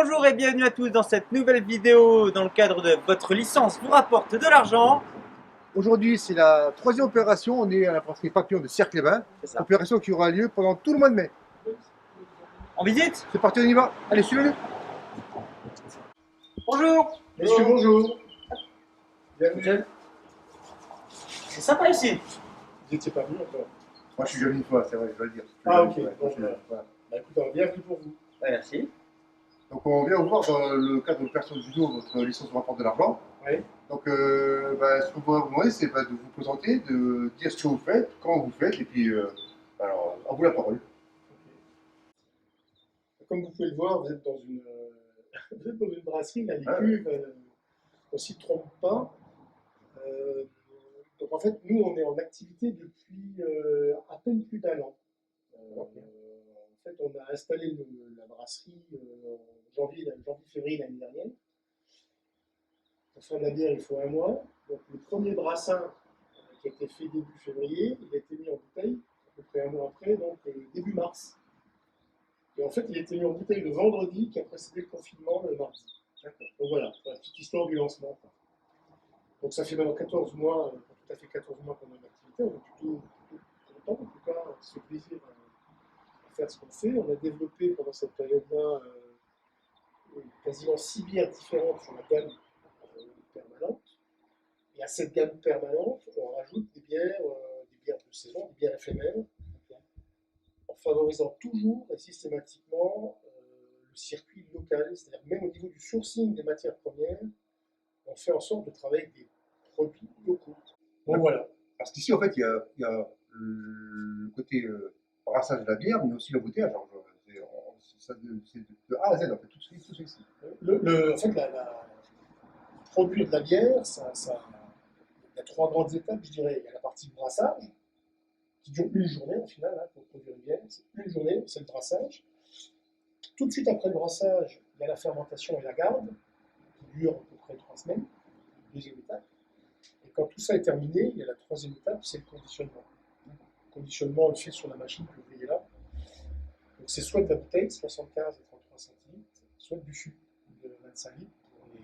Bonjour et bienvenue à tous dans cette nouvelle vidéo dans le cadre de votre licence vous rapporte de l'argent. Aujourd'hui, c'est la troisième opération. On est à la brasserie Papillon de Cirque-les-Bains. C'est ça. Opération qui aura lieu pendant tout le mois de mai. En visite. C'est parti, on y va. Allez, suivez-le. Bonjour. Messieurs, bonjour. Bienvenue. C'est sympa ici. Vous n'étiez pas venu encore. Moi, je suis venu une fois, c'est vrai, je dois le dire. Ah, ok. Ouais, Bon, voilà. Bah écoute, alors, bienvenue pour vous. Ouais, merci. Donc, on vient vous voir dans le cadre de l'opération de judo, votre licence vous rapporte de l'argent. Oui. Donc, ce qu'on pourrait vous demander, c'est de vous présenter, de dire ce que vous faites, quand vous faites, et puis, alors, à vous la parole. Comme vous pouvez le voir, vous êtes dans une, vous êtes dans une brasserie, là, les Ah, cuves, on ne s'y trompe pas. Donc en fait, nous, on est en activité depuis à peine plus d'un an. En fait, on a installé la brasserie en janvier-février l'année dernière. Pour faire de la bière, il faut un mois. Donc le premier brassin qui a été fait début février, il a été mis en bouteille à peu près un mois après, donc début mars. Et en fait, il a été mis en bouteille le vendredi qui a précédé le confinement le mardi. Donc voilà, la petite histoire du lancement. Donc ça fait maintenant 14 mois, pas tout à fait 14 mois qu'on a une activité, on est plutôt content, en tout cas, on se fait plaisir à faire ce qu'on fait. On a développé pendant cette période-là quasiment 6 bières différentes sur la gamme permanente. Et à cette gamme permanente, on rajoute des bières de saison, des bières éphémères, en favorisant toujours et systématiquement le circuit local, c'est-à-dire même au niveau du sourcing des matières premières, on fait en sorte de travailler avec des produits locaux. Bon voilà. Parce qu'ici, en fait, il y a le côté brassage de la bière, mais aussi l'embouteillage. C'est de A à Z, en fait, tout de suite ici. En fait, produire de la bière, il y a trois grandes étapes, je dirais. Il y a la partie brassage, qui dure une journée au final, hein, pour produire une bière. C'est une journée, c'est le brassage. Tout de suite après le brassage, il y a la fermentation et la garde, qui dure à peu près 3 semaines, deuxième étape. Et quand tout ça est terminé, il y a la troisième étape, c'est le conditionnement. Le conditionnement, on le fait sur la machine que vous voyez là. Donc c'est soit de la bouteille, 75 et 33 centilitres, soit du fût de 25 litres pour les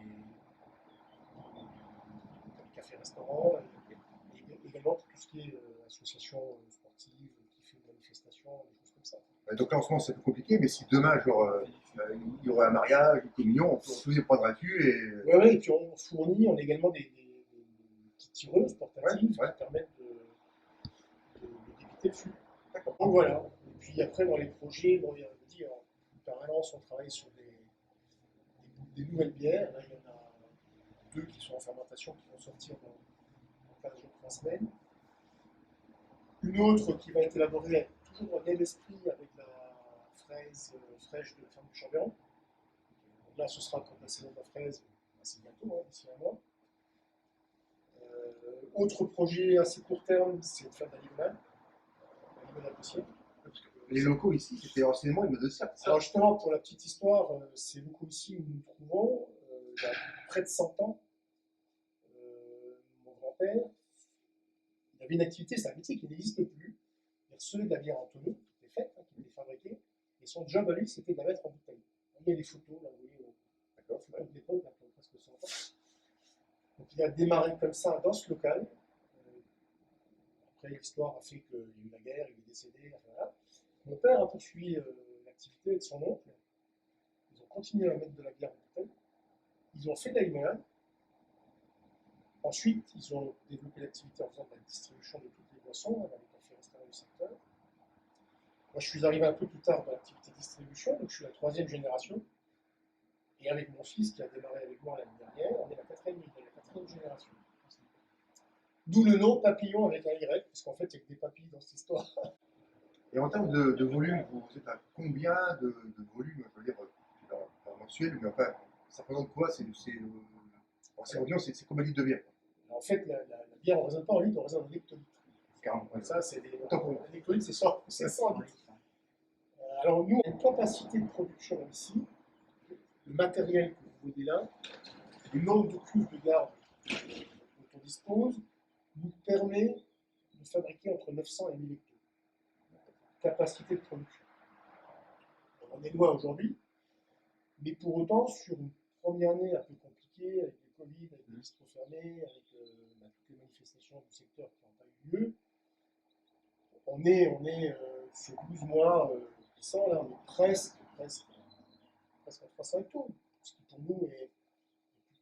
cafés-restaurants, et également pour tout ce qui est association sportive, qui fait des manifestations, des choses comme ça. Donc là, en ce moment, c'est plus compliqué, mais si demain, il y aurait un mariage, une communion, on peut vous prendre un cul et. Oui, et puis on fournit, on a également des petites tireuses portatives qui permettent de débiter le fût. Donc voilà. Et puis après, dans les projets, bon, il y a, on dit, en permanence, on travaille sur des nouvelles bières. Là, il y en a 2 qui sont en fermentation, qui vont sortir dans 15 jours, 3 semaines. Une autre qui va être élaborée toujours dans le même esprit avec la fraise fraîche de la ferme du Chambéran. Donc là, ce sera comme la saison de la fraise, assez bientôt, hein, d'ici un mois. Autre projet assez court terme, c'est de faire de la limonade aussi. Les locaux ici, c'était anciennement une de cercle. Alors justement, pour la petite histoire, ces locaux ici où nous nous trouvons, il y a près de 100 ans, mon grand-père, il avait une activité, c'est un métier qui n'existe plus. Il recevait de la bière en tonneau, qui était faite, hein, qui était fabriquée, et son job à lui, c'était de la mettre en bouteille. Il y a des photos, là, vous voyez, photos de l'époque, là, qui ont presque 100 ans. Donc il a démarré comme ça dans ce local. Après, l'histoire a fait qu'il y a eu la guerre, il est décédé, enfin, voilà. Mon père a poursuivi l'activité avec son oncle. Ils ont continué à mettre de la bière en bouteille. Ils ont fait de la limonade. Ensuite, ils ont développé l'activité en faisant de la distribution de toutes les boissons avec un café restaurant du secteur. Moi, je suis arrivé un peu plus tard dans l'activité distribution, donc je suis la troisième génération. Et avec mon fils qui a démarré avec moi l'année dernière, on est la quatrième génération. D'où le nom Papillon avec un Y, parce qu'en fait, il y a que des papilles dans cette histoire. Et en termes de volume, vous êtes à combien de volume, je veux dire, pas mensuel, mais enfin, ça représente quoi? C'est environ, c'est combien de litres de bière? En fait, la bière, on ne raisonne pas en litres, on raisonne en hectolitres. Ça, c'est des. Un hectolitre, c'est 100 litres. Alors, nous, on a une capacité de production ici, le matériel que vous voyez là, le nombre de cuves de garde dont on dispose, nous permet de fabriquer entre 900 et 1000 hectos. Capacité de production. On est loin aujourd'hui. Mais pour autant, sur une première année un peu compliquée, avec le Covid, avec les restos fermés, avec toutes les manifestations du secteur qui n'ont pas eu lieu, on est sur 12 mois glissants, là, on est presque à 300 hectares, ce qui pour nous est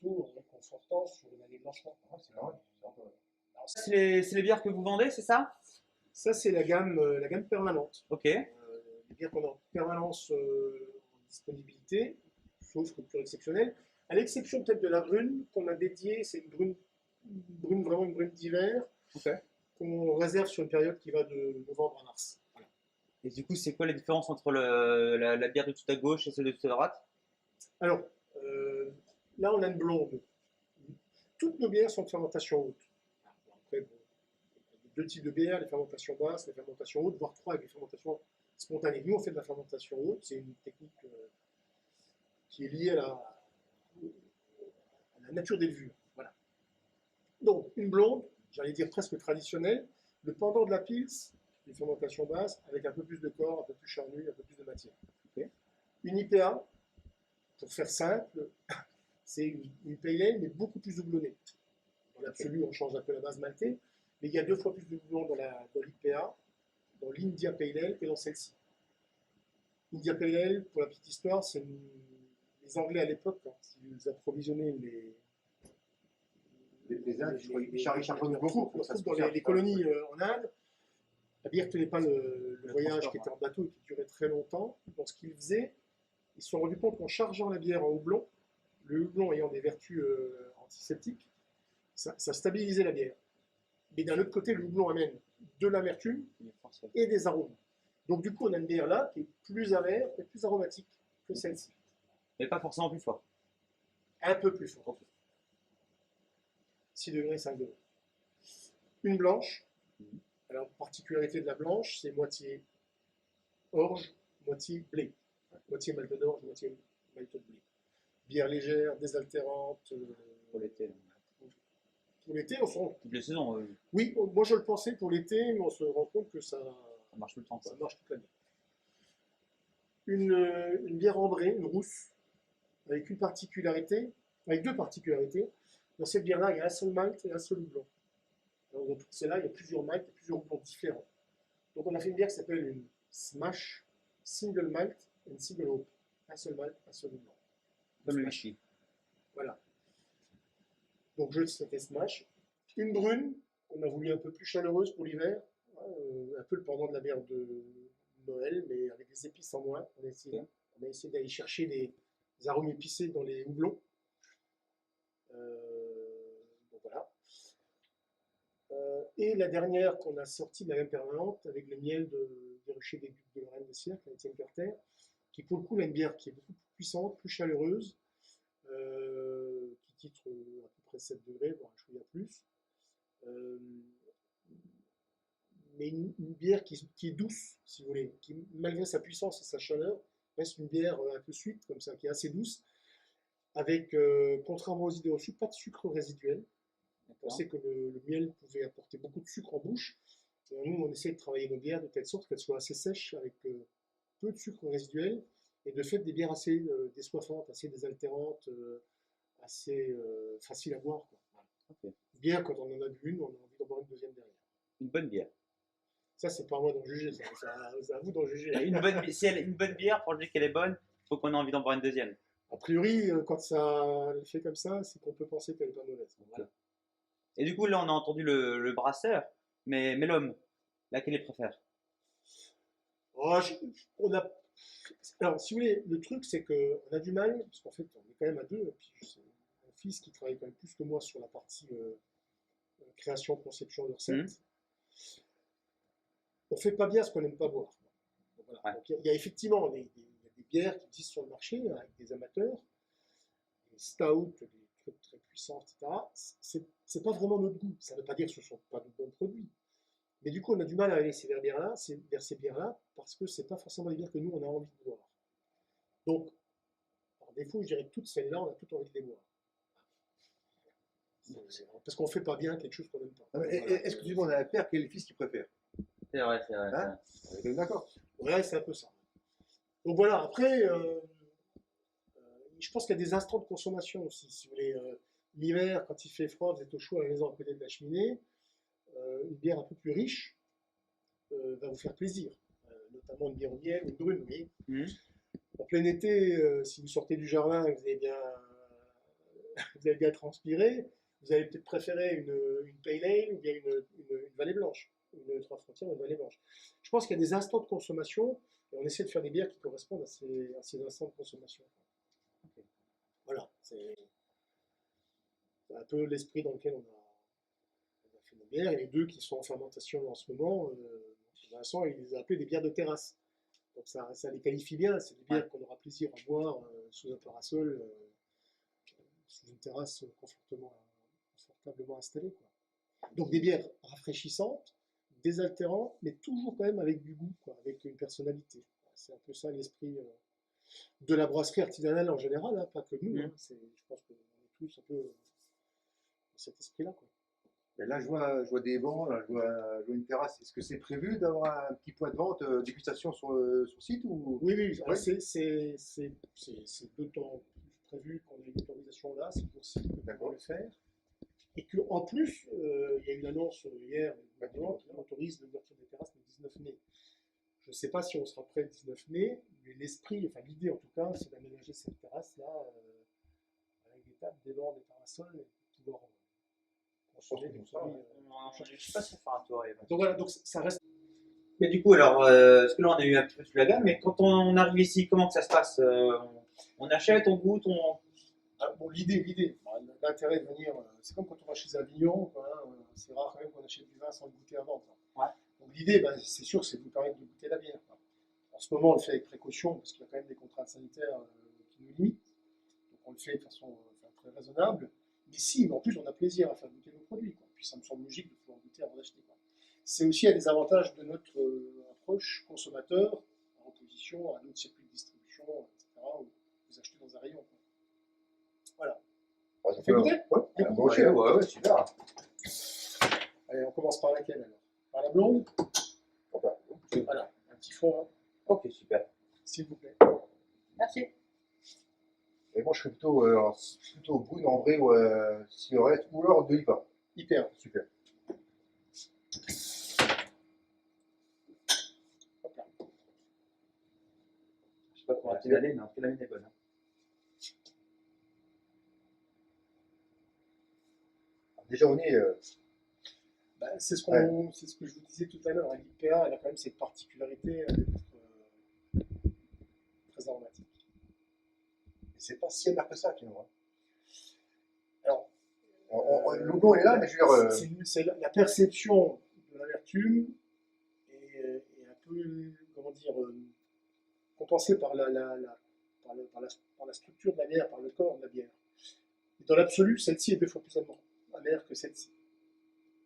plutôt réconfortant sur une année blanchement. Ah, c'est normal. C'est un peu- C'est les bières que vous vendez, c'est ça? Ça, c'est la gamme permanente. Ok. Les bières qu'on a en permanence en disponibilité, sauf rupture exceptionnelle. À l'exception peut-être de la brune qu'on a dédiée, c'est vraiment une brune d'hiver Ok. qu'on réserve sur une période qui va de novembre à mars. Voilà. Et du coup, c'est quoi la différence entre la bière de tout à gauche et celle de tout à droite? Alors, là, on a une blonde. Toutes nos bières sont de fermentation haute. Après, bon, il y a deux types de bières, les fermentations basses, les fermentations hautes, voire trois avec les fermentations spontanées. Nous, on fait de la fermentation haute, c'est une technique qui est liée à la nature des levures. Voilà. Donc, une blonde, j'allais dire presque traditionnelle, le pendant de la pils, une fermentation basse, avec un peu plus de corps, un peu plus charnu, un peu plus de matière. Okay. Une IPA, pour faire simple, c'est une pale ale, mais beaucoup plus doublonnée. Dans l'absolu, on change un peu la base maltée, mais il y a 2 fois plus de doublons dans l'IPA, dans l'India Pale Ale, que dans celle-ci. India Pale Ale, pour la petite histoire, c'est les Anglais à l'époque, quand ils approvisionnaient Les Indes, je crois, ils chargent les beaucoup troupes dans les colonies en Inde. La bière ne tenait pas le voyage qui était en bateau et qui durait très longtemps. Donc, ce qu'ils faisaient, ils se sont rendus compte qu'en chargeant la bière en houblon, le houblon ayant des vertus antiseptiques, ça stabilisait la bière. Mais d'un autre côté, le houblon amène de l'amertume et des arômes. Donc, du coup, on a une bière là qui est plus amère et plus aromatique que celle-ci. Mais pas forcément plus fort. Un peu plus fort. 6 degrés, 5 degrés. Une blanche. Alors, particularité de la blanche, c'est moitié orge, moitié blé. Moitié malte d'orge, moitié malte de blé. Bière légère, désaltérante. Pour l'été. Pour l'été, on se rend... Toutes les saisons. Oui, moi je le pensais pour l'été, mais on se rend compte que ça marche tout le temps. Ça marche toute l'année. Une bière ambrée, une rousse, avec une particularité, avec 2 particularités. Dans cette bière-là, il y a un seul malt et un seul houblon. Dans toutes celles-là, il y a plusieurs malts et plusieurs houblons différents. Donc on a fait une bière qui s'appelle une Smash Single Malt and Single Hop. Un seul malt, un seul houblon. Comme le Vichy. Voilà. Donc je c'était Smash. Une brune, qu'on a voulu un peu plus chaleureuse pour l'hiver. Un peu le pendant de la bière de Noël, mais avec des épices en moins. On a essayé d'aller chercher des arômes épicés dans les houblons. Donc voilà. Et la dernière qu'on a sortie de la gamme permanente avec le miel des ruchers des Ducs de Lorraine de Cirque, la Étienne Carter, qui pour le coup a une bière qui est beaucoup plus puissante, plus chaleureuse, qui titre à peu près 7 degrés, voire un chouïa plus. Mais une bière qui est douce, si vous voulez, qui malgré sa puissance et sa chaleur, reste une bière un peu sweet, comme ça, qui est assez douce, avec, contrairement aux idées reçues, pas de sucre résiduel. On pensait que le miel pouvait apporter beaucoup de sucre en bouche. Et nous, on essaie de travailler nos bières de telle sorte qu'elles soient assez sèches, avec peu de sucre résiduel, et de fait des bières assez désoiffantes, assez désaltérantes, assez faciles à boire. Quoi. Okay. Bière, quand on en a bu une, on a envie d'en boire une deuxième derrière. Une bonne bière. Ça, c'est pas à moi d'en juger, c'est à vous d'en juger. Si elle est une bonne bière, pour dire qu'elle est bonne, il faut qu'on ait envie d'en boire une deuxième. A priori, quand ça fait comme ça, c'est qu'on peut penser qu'elle n'est pas mauvaise. Voilà. Et du coup, là, on a entendu le brasseur, mais l'homme, laquelle il préfère? Alors, si vous voulez, le truc, c'est qu'on a du mal, parce qu'en fait, on est quand même à 2, et puis c'est mon fils qui travaille quand même plus que moi sur la partie création, conception de recettes. On fait pas bien ce qu'on n'aime pas boire. Voilà. Ouais. Donc, il y a effectivement des bières qui existent sur le marché avec des amateurs, des stouts, des trucs très puissants, etc. C'est pas vraiment notre goût. Ça ne veut pas dire que ce ne sont pas de bons produits. Mais du coup, on a du mal à aller vers ces bières-là, parce que c'est pas forcément les bières que nous, on a envie de boire. Donc, par défaut, je dirais que toutes celles-là, on a toutes envie de les boire. Parce qu'on ne fait pas bien quelque chose qu'on n'aime pas. Est-ce que tu demandes à un père quel fils qu'il préfère? C'est vrai, c'est vrai. Hein, d'accord. Ouais, c'est un peu ça. Donc voilà, après, je pense qu'il y a des instants de consommation aussi. Si vous voulez, l'hiver, quand il fait froid, vous êtes au chaud à la maison à côté de la cheminée, une bière un peu plus riche va vous faire plaisir. Notamment une bière au miel ou une brune, vous voyez. En plein été, si vous sortez du jardin et que vous avez bien transpiré, vous allez peut-être préférer une Pale Ale ou bien une Vallée Blanche, une Trois Frontières ou une Vallée Blanche. Je pense qu'il y a des instants de consommation et on essaie de faire des bières qui correspondent à ces instants de consommation. Voilà, c'est un peu l'esprit dans lequel on a fait nos bières. Et les deux qui sont en fermentation en ce moment, Vincent, il les a appelés des bières de terrasse. Donc ça les qualifie bien, c'est des bières qu'on aura plaisir à boire sous un parasol, sous une terrasse confortablement installée, quoi. Donc des bières rafraîchissantes, désaltérantes, mais toujours quand même avec du goût, quoi, avec une personnalité. C'est un peu ça l'esprit de la brasserie artisanale en général, hein, pas que nous. Hein, je pense qu'on est tous un peu dans cet esprit-là, quoi. Et là, je vois des bancs, là, je vois une terrasse. Est-ce que c'est prévu d'avoir un petit point de vente, dégustation sur le site ou... Oui, alors c'est d'autant plus prévu qu'on a une autorisation là, c'est pour ça qu'on va le faire. Et qu'en plus, il y a une annonce hier du gouvernement qui autorise l'ouverture des terrasses le 19 mai. Je ne sais pas si on sera prêt le 19 mai, mais l'esprit, enfin l'idée en tout cas, c'est d'aménager cette terrasse-là avec des tables, des bancs, des parasols, et de pouvoir consommer des produits. Je ne sais pas si ça fera un tour. Donc voilà, donc ça reste. Mais du coup, alors, parce que là, on a eu un petit peu sous la gamme, mais quand on arrive ici, comment que ça se passe? On achète, on goûte, on... Bon, l'idée, l'intérêt de venir, c'est comme quand on va chez un vigneron, c'est rare quand même qu'on achète du vin sans le goûter avant. Ouais. Donc l'idée, c'est sûr, c'est de vous permettre de goûter la bière. En ce moment, on le fait avec précaution, parce qu'il y a quand même des contraintes sanitaires qui nous limitent. Donc on le fait de façon très raisonnable. Mais si, mais en plus, on a plaisir à faire goûter nos produits, quoi. Puis ça me semble logique de pouvoir goûter avant d'acheter. C'est aussi un des avantages de notre approche consommateur, en opposition à d'autres circuits de distribution, etc., où vous achetez dans un rayon, quoi. Voilà. Ça fait goûter? Ouais, super. Allez, on commence par laquelle alors? Par la blonde? Voilà, un petit fond, hein. Ok, super. S'il vous plaît. Merci. Et moi, je suis plutôt brune, en vrai, ou cigarette, ou alors de IPA. Hyper. Super. Hop là. Je sais pas comment tu l'allais, mais en tout cas, la mienne est bonne. Hein. Déjà, on est... C'est ce que je vous disais tout à l'heure. L'IPA, elle a quand même cette particularité d'être très aromatique. c'est pas si amer que ça, finalement. Alors, le goût est là, mais je veux dire... c'est la perception de l'amertume est un peu, comment dire, compensée par la structure de la bière, par le corps de la bière. Et dans l'absolu, celle-ci est 2 fois plus amère que celle-ci.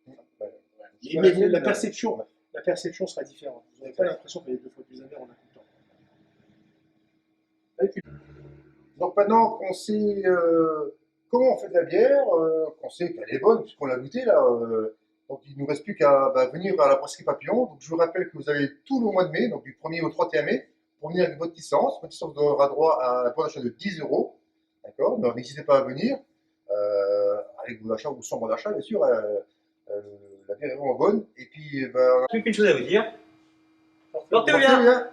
Mais la perception sera différente. Vous n'avez pas l'impression qu'elle est 2 fois plus amère en un coup de temps. Donc maintenant qu'on sait comment on fait de la bière, qu'on sait qu'elle est bonne, puisqu'on l'a goûtée là, donc il ne nous reste plus qu'à venir à la brasserie Papillon. Donc je vous rappelle que vous avez tout le mois de mai, donc du 1er au 31 mai, pour venir avec votre licence. Votre licence aura droit à un bon d'achat de 10 €. D'accord. Donc n'hésitez pas à venir, avec vos achats ou sans bon d'achat, bien sûr. La bière est vraiment bonne. Et puis, Plus qu'une chose à vous dire. Portez-vous Portez-vous bien.